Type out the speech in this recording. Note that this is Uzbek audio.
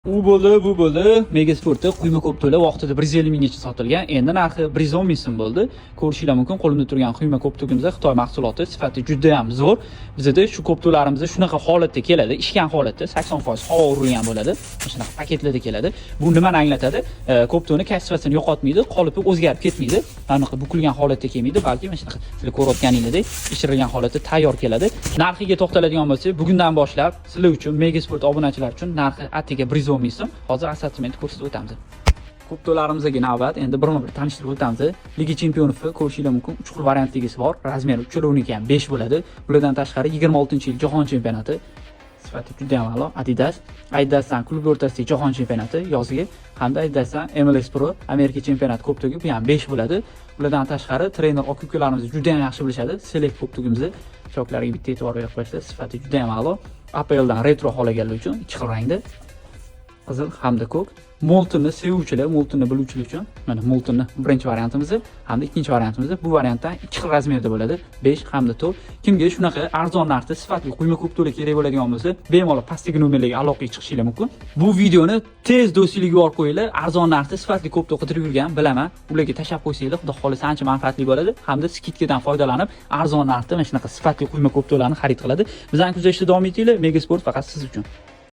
U bo'ldi, bu bo'ldi. Megasportda quyma ko'p to'la vaqtida 150 minggacha sotilgan. Endi narxi 110 ming so'm bo'ldi. Ko'rishinglar mumkin, qo'limda turgan quyma ko'p tugimizda Xitoy mahsuloti, sifati juda ham zo'r. Bizda shu ko'p to'larimiz shunaqa holatda keladi, ishgan holatda 80% havo urilgan bo'ladi. Shunaqa paketlarda keladi. Bu nimani anglatadi? Ko'p to'ni kasvasini yo'qotmaydi, qolipi o'zgarib ketmaydi. Aniq bukilgan holatda kelmaydi, balki mana shunaqa sizlar ko'rayotganingizdek ishirilgan holatda tayyor keladi. Narxiga to'xtaladigan bo'lsak, bugundan boshlab sizlar uchun Megasport obunachilar uchun narxi atiga 110 ming so'm. Hozir assortimentni ko'rsatib o'tamiz. Ko'p to'larimizga navbat. Endi birma-bir tanishtirib o'tamiz. Liga Chempionov ko'rishinglar mumkin. 3 xil variantligisi bor. Razmeri uchalovniki ham 5 bo'ladi. Bulardan tashqari 26-yil Jahon chempionati sifati juda ham a'lo. Adidasdan klub o'rtasidagi Jahon chempionati yozgi hamda Adidasdan MLS Pro Amerika chempionati ko'ptugi bu ham 5 bo'ladi. Bulardan tashqari trener okukalarimiz juda ham yaxshi bilishadi. Select ko'ptugimizni choklarga bitta e'tibor berib qo'yishdi. Sifati juda ham a'lo. APLdan retro holaganlar uchun 2 xil rangda qizil hamda ko'k. Moltonni sevuvchilar, moltonni biluvchilar uchun mana moltonni birinchi variantimiz hamda ikkinchi variantimiz. Bu variantda 2 xil razmerda bo'ladi, 5 hamda 4. Kimga shunaqa arzon narxda sifatli quyma ko'p to'la kerak bo'ladigan bo'lsa, bemalol pastdagi nomerlarga aloqaga chiqishingiz mumkin. Bu videoni tez do'stlikka yuborib qo'yinglar. Arzon narxda sifatli ko'p to'la qidirib yurgan, bilaman. Ularga tashab qo'ysanglar, xudo xolisa ancha manfaatli bo'ladi hamda skidkadan foydalanib arzon narxda mana shunaqa sifatli quyma ko'p to'larni xarid qiladi. Bizning kuzatishda davom etinglar. Megasport faqat siz uchun.